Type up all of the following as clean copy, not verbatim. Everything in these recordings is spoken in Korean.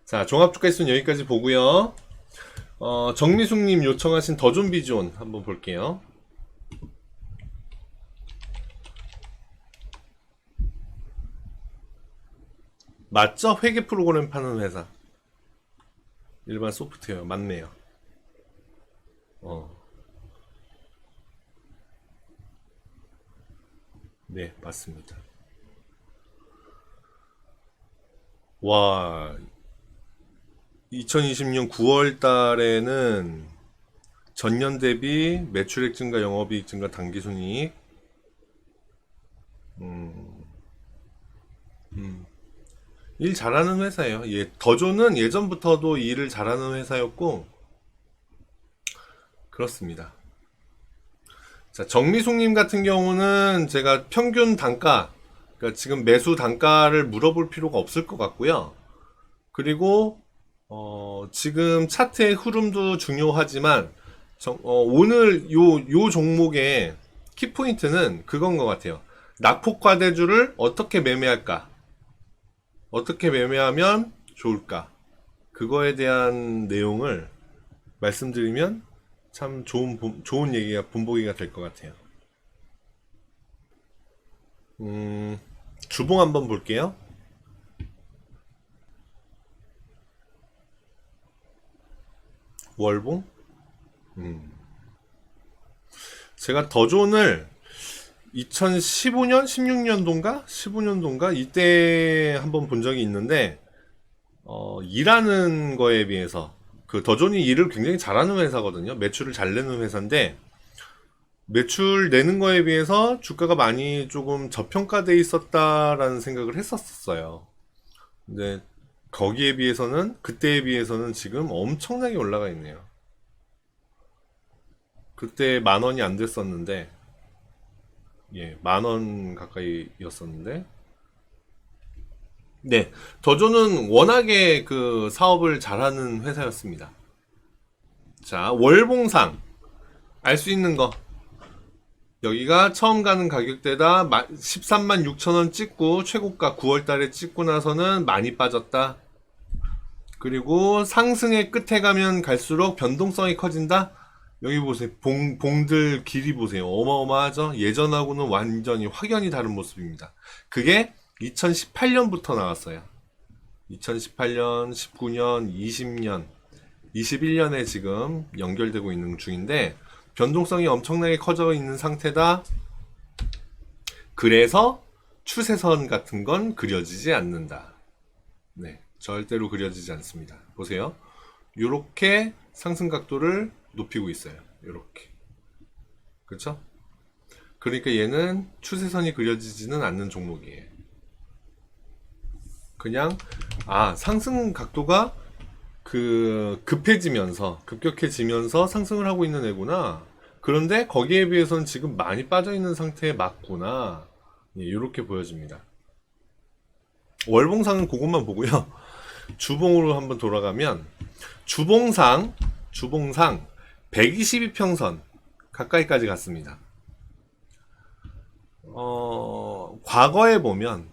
자, 종합주가지수는 여기까지 보고요. 정미숙님 요청하신 더존비존 한번 볼게요. 맞죠? 회계 프로그램 파는 회사. 일반 소프트웨어 맞네요. 어, 네, 맞습니다. 와, 2020년 9월 달에는 전년 대비 매출액 증가, 영업이익 증가, 당기순이익. 일 잘하는 회사예요. 예, 더존은 예전부터도 일을 잘하는 회사였고 그렇습니다. 자, 정미숙님 같은 경우는 제가 평균 단가, 그러니까 지금 매수 단가를 물어볼 필요가 없을 것 같고요. 그리고 지금 차트의 흐름도 중요하지만 오늘 요 종목의 키포인트는 그건 것 같아요. 낙폭과대주를 어떻게 매매할까? 어떻게 매매하면 좋을까? 그거에 대한 내용을 말씀드리면 참 좋은 얘기가 본보기가 될 것 같아요. 주봉 한번 볼게요. 월봉? 제가 더존을 2015년, 16년도인가? 15년도인가? 이때 한번 본 적이 있는데, 일하는 거에 비해서, 그 더존이 일을 굉장히 잘하는 회사거든요. 매출을 잘 내는 회사인데, 매출 내는 거에 비해서 주가가 많이 조금 저평가돼 있었다라는 생각을 했었어요. 근데 거기에 비해서는, 그때에 비해서는 지금 엄청나게 올라가 있네요. 그때 10,000원이 안 됐었는데, 예, 10,000원 가까이였었는데, 네, 더존은 워낙에 그 사업을 잘하는 회사였습니다. 자, 월봉상 알 수 있는 거 여기가 처음 가는 가격대다 13만 6천 원 찍고 최고가 9월 달에 찍고 나서는 많이 빠졌다. 그리고 상승의 끝에 가면 갈수록 변동성이 커진다. 여기 보세요. 봉들 길이 보세요. 어마어마하죠? 예전하고는 완전히 확연히 다른 모습입니다. 그게 2018년부터 나왔어요. 2018년, 19년, 20년, 21년에 지금 연결되고 있는 중인데 변동성이 엄청나게 커져 있는 상태다. 그래서 추세선 같은 건 그려지지 않는다. 네, 절대로 그려지지 않습니다. 보세요. 이렇게 상승 각도를 높이고 있어요. 이렇게. 그렇죠? 그러니까 얘는 추세선이 그려지지는 않는 종목이에요. 그냥 상승 각도가 급격해지면서 상승을 하고 있는 애구나. 그런데 거기에 비해서는 지금 많이 빠져 있는 상태에 맞구나. 예, 이렇게 보여집니다. 월봉상은 그것만 보고요. 주봉으로 한번 돌아가면 주봉상 122평선 가까이까지 갔습니다. 과거에 보면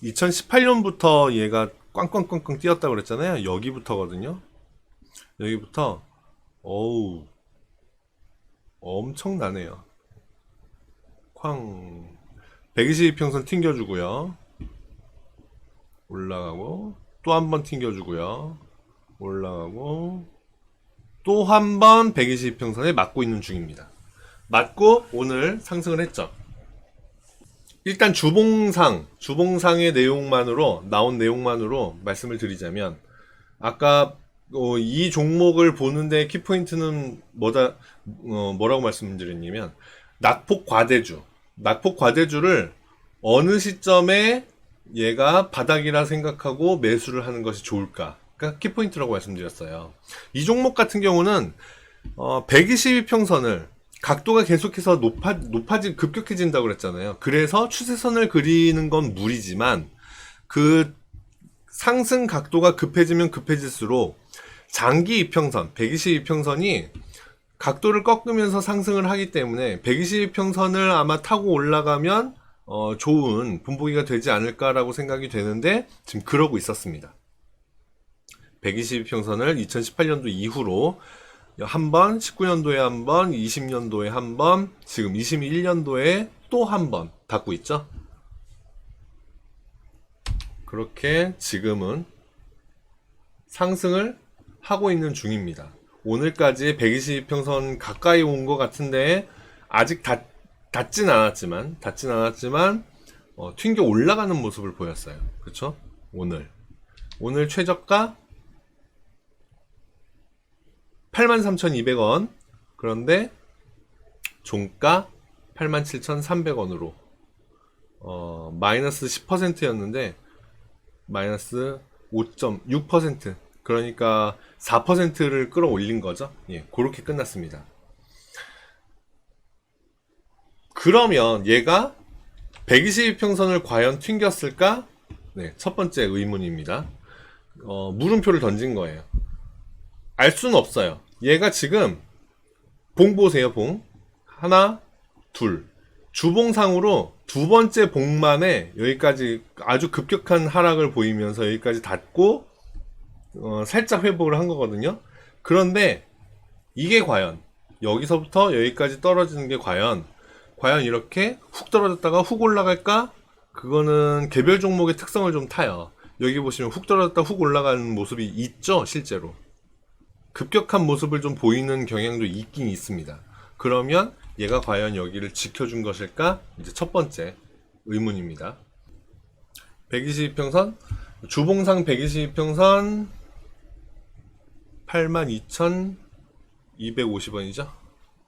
2018년부터 얘가 꽝꽝꽝꽝 뛰었다고 그랬잖아요. 여기부터거든요. 여기부터 어우 엄청나네요. 쾅 122평선 튕겨주고요. 올라가고 또 한 번 튕겨주고요. 올라가고 또 한 번 122평선에 맞고 있는 중입니다. 맞고 오늘 상승을 했죠. 일단 주봉상의 내용만으로 나온 내용만으로 말씀을 드리자면 아까 이 종목을 보는데 키포인트는 뭐라고 말씀드렸냐면 낙폭 과대주를 어느 시점에 얘가 바닥이라 생각하고 매수를 하는 것이 좋을까? 그러니까 키포인트라고 말씀드렸어요. 이 종목 같은 경우는 122평선을 각도가 계속해서 급격해진다고 그랬잖아요. 그래서 추세선을 그리는 건 무리지만 그 상승 각도가 급해지면 급해질수록 장기 이평선, 122평선이 각도를 꺾으면서 상승을 하기 때문에 122평선을 아마 타고 올라가면 좋은 분보기가 되지 않을까라고 생각이 되는데 지금 그러고 있었습니다. 122평선을 2018년도 이후로 한 번, 19년도에 한 번, 20년도에 한 번, 지금 21년도에 또 한 번 닫고 있죠. 그렇게 지금은 상승을 하고 있는 중입니다. 오늘까지 122평선 가까이 온 것 같은데 아직 닿진 않았지만 튕겨 올라가는 모습을 보였어요. 그쵸? 오늘 최저가 83,200원. 그런데 종가 87,300원으로 마이너스 10%였는데 마이너스 5.6%, 그러니까 4%를 끌어올린 거죠. 예, 그렇게 끝났습니다. 그러면 얘가 122평선을 과연 튕겼을까? 네, 첫 번째 의문입니다. 물음표를 던진 거예요. 알 수는 없어요. 얘가 지금 봉 보세요. 봉 하나, 둘, 주봉상으로 두 번째 봉만에 여기까지 아주 급격한 하락을 보이면서 여기까지 닫고 살짝 회복을 한 거거든요. 그런데 이게 과연 여기서부터 여기까지 떨어지는 게 과연 이렇게 훅 떨어졌다가 훅 올라갈까? 그거는 개별 종목의 특성을 좀 타요. 여기 보시면 훅 떨어졌다 훅 올라가는 모습이 있죠. 실제로 급격한 모습을 좀 보이는 경향도 있긴 있습니다. 그러면 얘가 과연 여기를 지켜준 것일까? 이제 첫 번째 의문입니다. 122평선, 주봉상 122평선 82,250원이죠.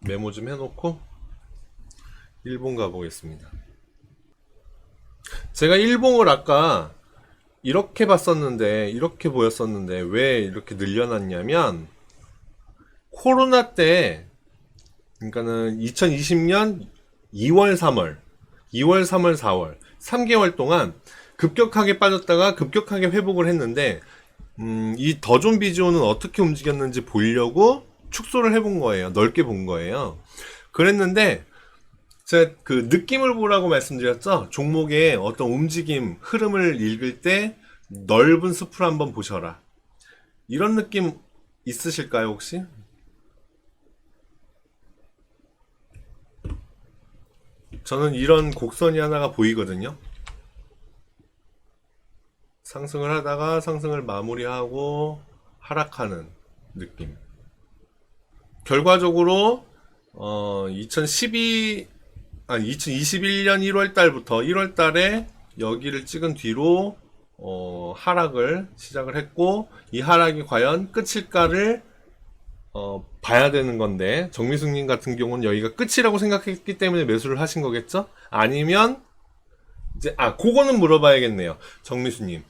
메모 좀 해놓고 일봉 가보겠습니다. 제가 일봉을 아까 이렇게 봤었는데, 이렇게 보였었는데 왜 이렇게 늘려놨냐면 코로나 때, 그러니까는 2020년 2월, 3월, 4월 3개월 동안 급격하게 빠졌다가 급격하게 회복을 했는데 이 더존 비즈오는 어떻게 움직였는지 보려고 축소를 해본 거예요. 넓게 본 거예요. 그랬는데 제가 그 느낌을 보라고 말씀드렸죠. 종목의 어떤 움직임, 흐름을 읽을 때 넓은 숲을 한번 보셔라. 이런 느낌 있으실까요, 혹시? 저는 이런 곡선이 하나가 보이거든요. 상승을 하다가 상승을 마무리하고 하락하는 느낌. 결과적으로 2021년 1월 달부터 1월 달에 여기를 찍은 뒤로 하락을 시작을 했고, 이 하락이 과연 끝일까를 봐야 되는 건데, 정미숙님 같은 경우는 여기가 끝이라고 생각했기 때문에 매수를 하신 거겠죠? 아니면 이제 그거는 물어봐야겠네요. 정미수님,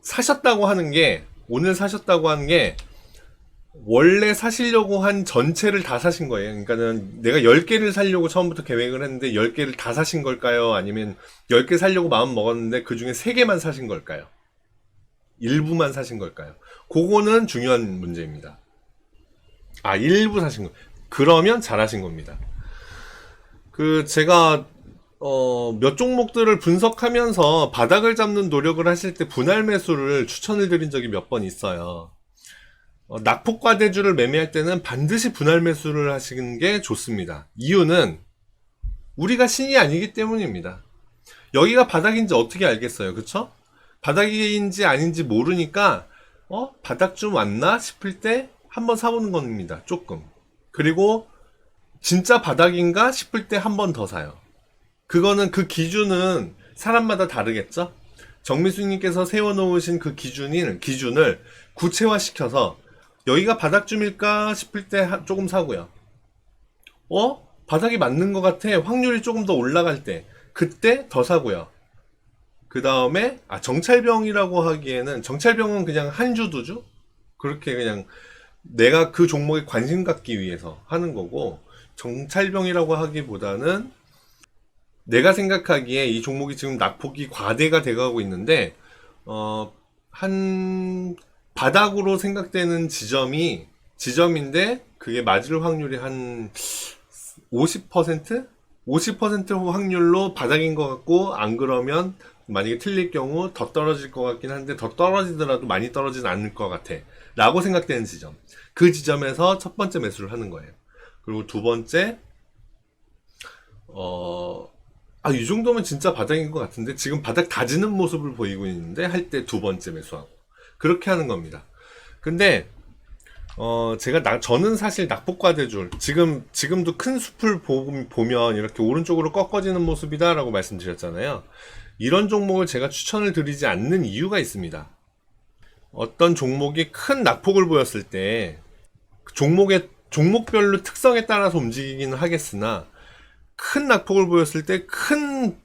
사셨다고 하는 게, 오늘 사셨다고 하는 게 원래 사시려고 한 전체를 다 사신 거예요? 그러니까는 내가 10개를 사려고 처음부터 계획을 했는데 10개를 다 사신 걸까요? 아니면 10개 사려고 마음 먹었는데 그 중에 3개만 사신 걸까요? 일부만 사신 걸까요? 그거는 중요한 문제입니다. 일부 사신 거. 그러면 잘하신 겁니다. 제가 몇 종목들을 분석하면서 바닥을 잡는 노력을 하실 때 분할 매수를 추천을 드린 적이 몇 번 있어요. 낙폭과대주를 매매할 때는 반드시 분할 매수를 하시는 게 좋습니다. 이유는 우리가 신이 아니기 때문입니다. 여기가 바닥인지 어떻게 알겠어요, 그쵸? 바닥인지 아닌지 모르니까 바닥 좀 왔나 싶을 때 한번 사보는 겁니다. 조금. 그리고 진짜 바닥인가 싶을 때 한 번 더 사요. 그거는 그 기준은 사람마다 다르겠죠? 정미수님께서 세워놓으신 그 기준을 구체화시켜서 여기가 바닥쯤일까 싶을 때 조금 사고요. 바닥이 맞는 것 같아. 확률이 조금 더 올라갈 때. 그때 더 사고요. 그 다음에, 정찰병이라고 하기에는, 정찰병은 그냥 한 주, 두 주? 그렇게 그냥 내가 그 종목에 관심 갖기 위해서 하는 거고, 정찰병이라고 하기보다는 내가 생각하기에 이 종목이 지금 낙폭이 과대가 돼가고 있는데, 한 바닥으로 생각되는 지점인데 그게 맞을 확률이 한 50%? 50% 확률로 바닥인 것 같고, 안 그러면 만약에 틀릴 경우 더 떨어질 것 같긴 한데 더 떨어지더라도 많이 떨어지진 않을 것 같아 라고 생각되는 지점, 그 지점에서 첫 번째 매수를 하는 거예요. 그리고 두 번째, 이 정도면 진짜 바닥인 것 같은데 지금 바닥 다지는 모습을 보이고 있는데 할 때 두 번째 매수하고 그렇게 하는 겁니다. 근데 저는 사실 낙폭과대줄, 지금도 큰 숲을 보면 이렇게 오른쪽으로 꺾어지는 모습이다 라고 말씀드렸잖아요. 이런 종목을 제가 추천을 드리지 않는 이유가 있습니다. 어떤 종목이 큰 낙폭을 보였을 때 종목별로 특성에 따라서 움직이기는 하겠으나 큰 낙폭을 보였을 때 큰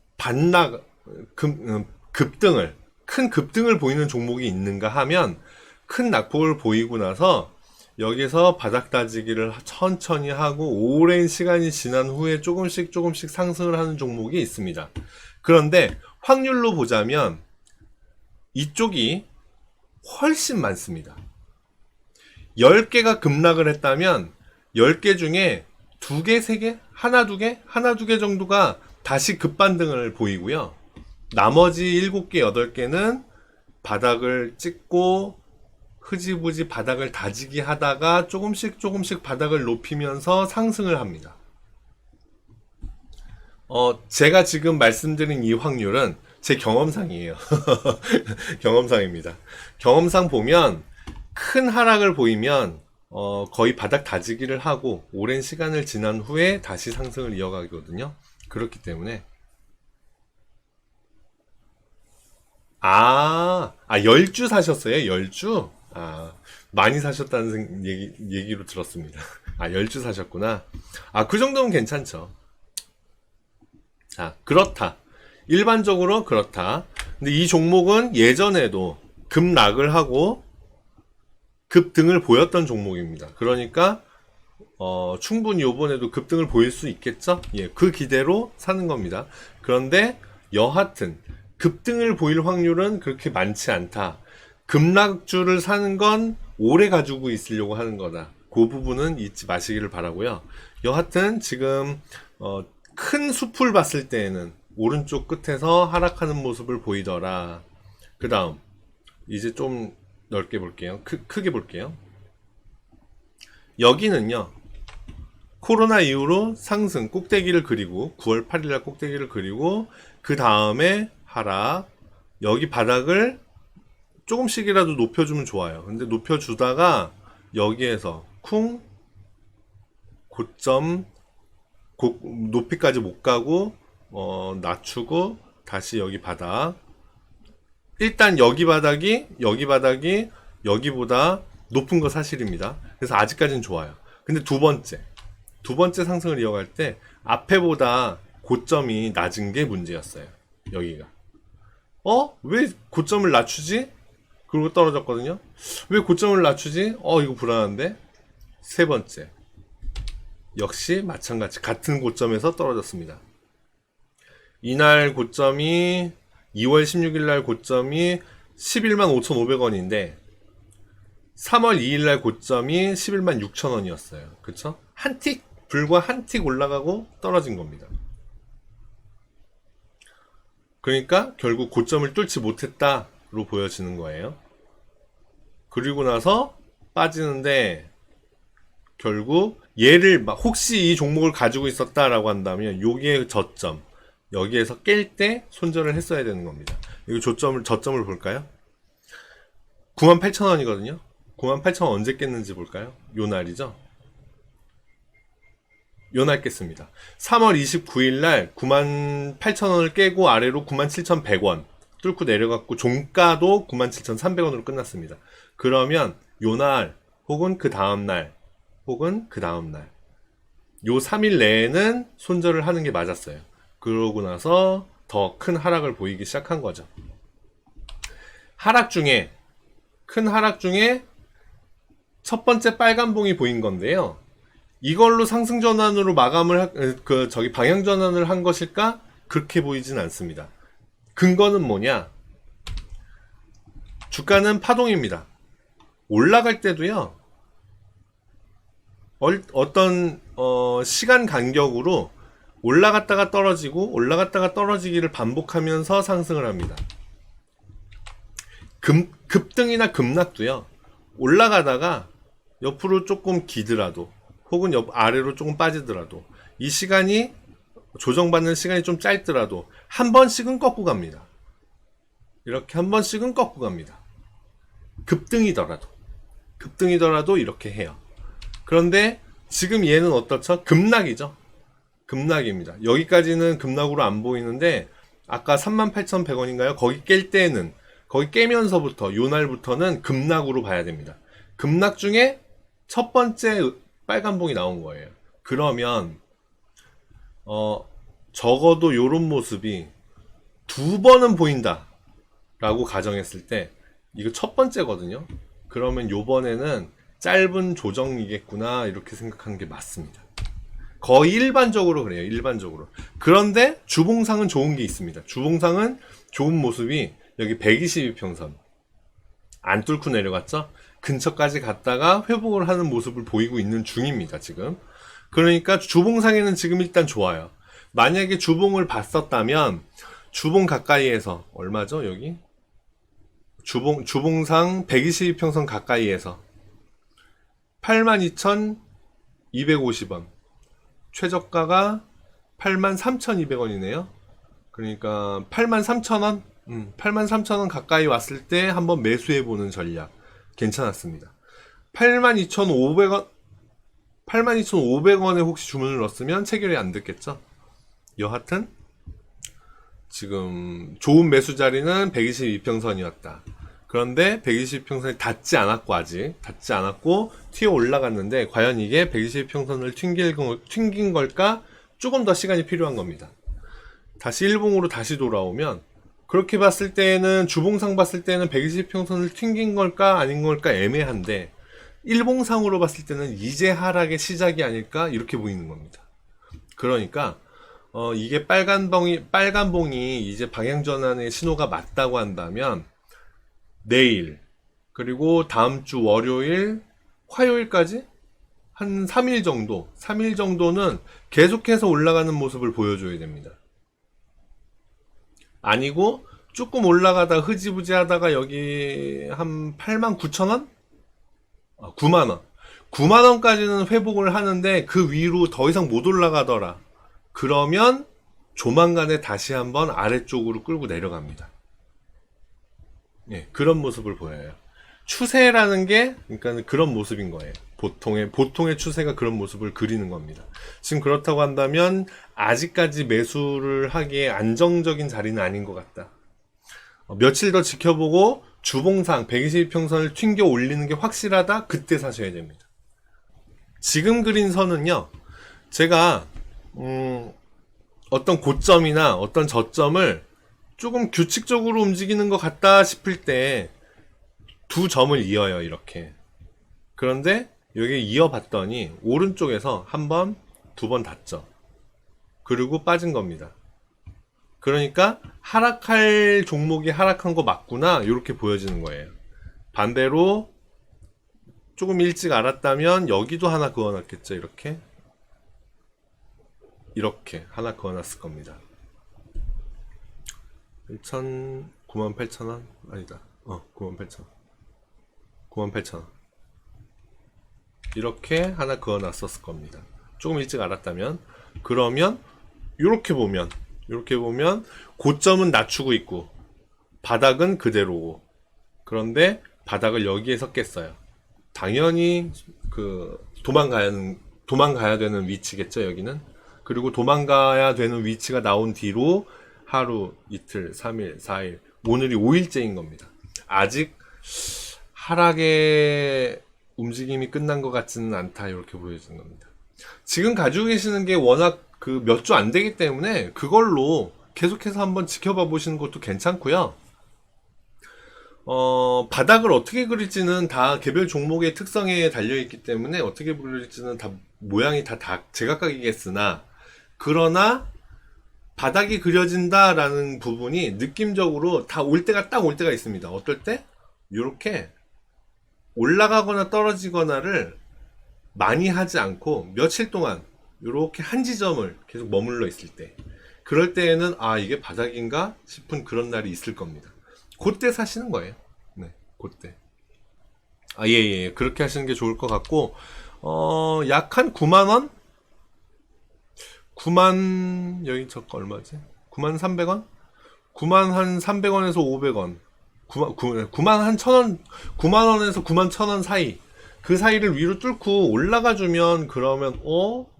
급등을 보이는 종목이 있는가 하면, 큰 낙폭을 보이고 나서 여기서 바닥 다지기를 천천히 하고 오랜 시간이 지난 후에 조금씩 상승을 하는 종목이 있습니다. 그런데 확률로 보자면 이쪽이 훨씬 많습니다. 10개가 급락을 했다면 10개 중에 2개, 3개? 하나, 2개 정도가 다시 급반등을 보이고요. 나머지 7개, 8개는 바닥을 찍고 흐지부지 바닥을 다지기 하다가 조금씩 바닥을 높이면서 상승을 합니다. 제가 지금 말씀드린 이 확률은 제 경험상이에요. 경험상입니다. 경험상 보면 큰 하락을 보이면 거의 바닥 다지기를 하고 오랜 시간을 지난 후에 다시 상승을 이어가거든요. 그렇기 때문에 10주 사셨어요? 10주? 많이 사셨다는 얘기로 들었습니다. 10주 사셨구나. 그 정도면 괜찮죠. 그렇다. 일반적으로 그렇다. 근데 이 종목은 예전에도 급락을 하고 급등을 보였던 종목입니다. 그러니까 충분히 이번에도 급등을 보일 수 있겠죠? 예, 그 기대로 사는 겁니다. 그런데 여하튼 급등을 보일 확률은 그렇게 많지 않다. 급락주를 사는 건 오래 가지고 있으려고 하는 거다. 그 부분은 잊지 마시기를 바라고요. 여하튼 지금 큰 숲을 봤을 때에는 오른쪽 끝에서 하락하는 모습을 보이더라. 그 다음 이제 좀 넓게 볼게요. 크게 볼게요. 여기는요, 코로나 이후로 상승 꼭대기를 그리고 9월 8일날 꼭대기를 그리고 그 다음에 하락, 여기 바닥을 조금씩이라도 높여주면 좋아요. 근데 높여주다가 여기에서 쿵 고점 높이까지 못 가고 낮추고 다시 여기 바닥, 일단 여기 바닥이 여기보다 높은 거 사실입니다. 그래서 아직까지는 좋아요. 근데 두 번째 상승을 이어갈 때 앞에보다 고점이 낮은 게 문제였어요. 여기가 왜 고점을 낮추지? 그리고 떨어졌거든요. 왜 고점을 낮추지? 이거 불안한데. 세 번째 역시 마찬가지 같은 고점에서 떨어졌습니다. 이날 고점이 2월 16일 날 고점이 11만 5,500원인데 3월 2일 날 고점이 11만 6천원이었어요. 그쵸? 불과 한 틱 올라가고 떨어진 겁니다. 그러니까 결국 고점을 뚫지 못했다로 보여지는 거예요. 그리고 나서 빠지는데 결국 얘를 혹시 이 종목을 가지고 있었다라고 한다면 여기에 저점, 여기에서 깰 때 손절을 했어야 되는 겁니다. 이거 저점을 볼까요? 98,000원이거든요. 98,000원 언제 깼는지 볼까요? 요 날이죠. 요 날 깼습니다. 3월 29일 날 98,000원을 깨고 아래로 97,100원 뚫고 내려갔고 종가도 97,300원으로 끝났습니다. 그러면 요 날 혹은 그 다음날 요 3일 내에는 손절을 하는 게 맞았어요. 그러고 나서 더 큰 하락을 보이기 시작한 거죠. 큰 하락 중에 첫 번째 빨간 봉이 보인 건데요. 이걸로 상승 전환으로 방향 전환을 한 것일까? 그렇게 보이진 않습니다. 근거는 뭐냐? 주가는 파동입니다. 올라갈 때도요, 어떤 시간 간격으로 올라갔다가 떨어지고 올라갔다가 떨어지기를 반복하면서 상승을 합니다. 급등이나 급락도요. 올라가다가 옆으로 조금 기더라도 혹은 아래로 조금 빠지더라도 이 시간이 조정받는 시간이 좀 짧더라도 한 번씩은 꺾고 갑니다. 이렇게 한 번씩은 꺾고 갑니다. 급등이더라도 이렇게 해요. 그런데 지금 얘는 어떻죠? 급락이죠. 급락입니다. 여기까지는 급락으로 안 보이는데 아까 38,100원인가요? 거기 깰 때는 거기 깨면서부터 요 날부터는 급락으로 봐야 됩니다. 급락 중에 첫 번째 빨간봉이 나온 거예요. 그러면 적어도 요런 모습이 두 번은 보인다 라고 가정했을 때 이거 첫 번째거든요. 그러면 요번에는 짧은 조정이겠구나 이렇게 생각하는 게 맞습니다. 거의 일반적으로 그래요. 일반적으로. 그런데 주봉상은 좋은 게 있습니다. 주봉상은 좋은 모습이 여기 122평선 안 뚫고 내려갔죠. 근처까지 갔다가 회복을 하는 모습을 보이고 있는 중입니다. 지금. 그러니까 주봉상에는 지금 일단 좋아요. 만약에 주봉을 봤었다면 주봉 가까이에서 얼마죠 여기? 주봉상 122평선 가까이에서 82,250원 최저가가 83,200원이네요. 그러니까 83,000원 83,000원 가까이 왔을 때 한번 매수해보는 전략 괜찮았습니다. 82,500원 82,500원에 혹시 주문을 넣었으면 체결이 안 됐겠죠. 여하튼 지금 좋은 매수 자리는 122평선이었다. 그런데 122평선이 닿지 않았고 아직 닿지 않았고 튀어 올라갔는데 과연 이게 122평선을 튕긴 걸까? 조금 더 시간이 필요한 겁니다. 다시 일봉으로 다시 돌아오면 그렇게 봤을 때는 주봉상 봤을 때는 120평선을 튕긴 걸까 아닌 걸까 애매한데 일봉상으로 봤을 때는 이제 하락의 시작이 아닐까 이렇게 보이는 겁니다. 그러니까 이게 빨간봉이 이제 방향 전환의 신호가 맞다고 한다면 내일 그리고 다음 주 월요일 화요일까지 한 3일 정도는 계속해서 올라가는 모습을 보여줘야 됩니다. 아니고 조금 올라가다 흐지부지 하다가 여기 한 89,000원? 9만원 9만원까지는 회복을 하는데 그 위로 더 이상 못 올라가더라. 그러면 조만간에 다시 한번 아래쪽으로 끌고 내려갑니다. 예, 그런 모습을 보여요. 추세라는 게 그러니까 그런 모습인 거예요. 보통의 추세가 그런 모습을 그리는 겁니다. 지금 그렇다고 한다면 아직까지 매수를 하기에 안정적인 자리는 아닌 것 같다. 며칠 더 지켜보고 주봉상 122평선을 튕겨 올리는 게 확실하다. 그때 사셔야 됩니다. 지금 그린 선은요. 제가 어떤 고점이나 어떤 저점을 조금 규칙적으로 움직이는 것 같다 싶을 때 두 점을 이어요. 이렇게. 그런데 여기 이어봤더니 오른쪽에서 한 번, 두 번 닿죠. 그리고 빠진 겁니다. 그러니까 하락할 종목이 하락한 거 맞구나 이렇게 보여지는 거예요. 반대로 조금 일찍 알았다면 여기도 하나 그어놨겠죠. 이렇게 하나 그어놨을 겁니다. 98,000원? 아니다. 98,000원. 98,000원. 이렇게 하나 그어놨었을 겁니다. 조금 일찍 알았다면. 그러면 이렇게 보면 고점은 낮추고 있고 바닥은 그대로고 그런데 바닥을 여기에서 깼어요. 당연히 도망가야 되는 위치겠죠. 여기는. 그리고 도망가야 되는 위치가 나온 뒤로 하루, 이틀, 3일, 4일, 오늘이 5일째인 겁니다. 아직 하락의 움직임이 끝난 것 같지는 않다 이렇게 보여지는 겁니다. 지금 가지고 계시는 게 워낙 몇 주 안 되기 때문에 그걸로 계속해서 한번 지켜봐 보시는 것도 괜찮고요. 바닥을 어떻게 그릴지는 다 개별 종목의 특성에 달려있기 때문에 어떻게 그릴지는 다 모양이 다 제각각이겠으나 그러나 바닥이 그려진다라는 부분이 느낌적으로 다 올 때가 딱 올 때가 있습니다. 어떨 때? 이렇게 올라가거나 떨어지거나를 많이 하지 않고 며칠 동안 요렇게 한 지점을 계속 머물러 있을 때, 그럴 때에는 아 이게 바닥인가 싶은 그런 날이 있을 겁니다. 그때 사시는 거예요. 네, 그때. 예. 그렇게 하시는 게 좋을 것 같고, 약 한 9만 원? 9만, 여기 저거 얼마지? 9만 300원? 9만 한 300원에서 500원. 9만 한 1000원, 9만 원에서 9만 1000원 사이. 그 사이를 위로 뚫고 올라가 주면 그러면,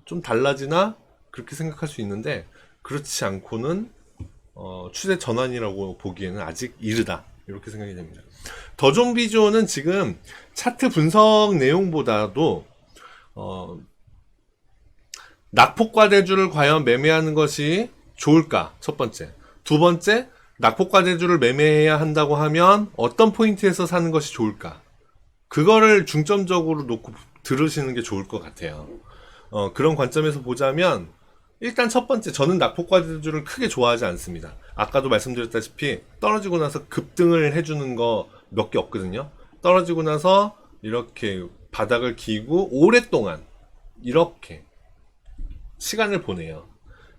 좀 달라지나? 그렇게 생각할 수 있는데, 그렇지 않고는, 추세 전환이라고 보기에는 아직 이르다. 이렇게 생각이 됩니다. 더존비조는 지금 차트 분석 내용보다도 낙폭과대주를 과연 매매하는 것이 좋을까? 첫 번째. 두 번째, 낙폭과대주를 매매해야 한다고 하면 어떤 포인트에서 사는 것이 좋을까? 그거를 중점적으로 놓고 들으시는 게 좋을 것 같아요. 그런 관점에서 보자면 일단 첫 번째, 저는 낙폭과대주를 크게 좋아하지 않습니다. 아까도 말씀드렸다시피 떨어지고 나서 급등을 해주는 거 몇 개 없거든요. 떨어지고 나서 이렇게 바닥을 기고 오랫동안 이렇게 시간을 보내요.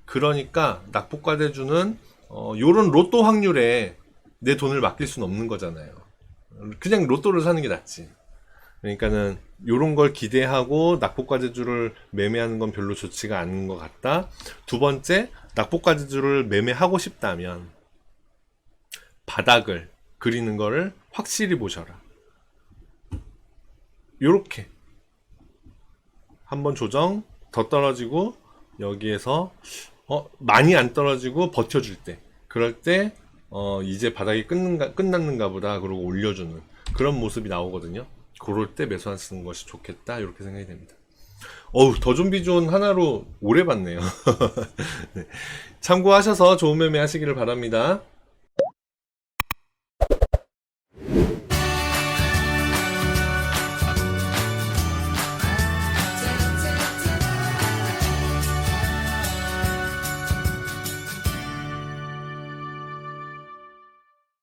그러니까 낙폭과대주는 요런 로또 확률에 내 돈을 맡길 수는 없는 거잖아요. 그냥 로또를 사는 게 낫지. 그러니까는 요런 걸 기대하고 낙폭과대주를 매매하는 건 별로 좋지가 않은 것 같다. 두 번째, 낙폭과대주를 매매하고 싶다면 바닥을 그리는 거를 확실히 보셔라. 요렇게 한번 조정 더 떨어지고 여기에서 많이 안 떨어지고 버텨줄 때, 그럴 때 이제 바닥이 끝났는가 보다 그러고 올려주는 그런 모습이 나오거든요. 그럴 때 매수하시는 것이 좋겠다 이렇게 생각이 됩니다. 더존비존 하나로 오래 봤네요. 네. 참고하셔서 좋은 매매 하시기를 바랍니다.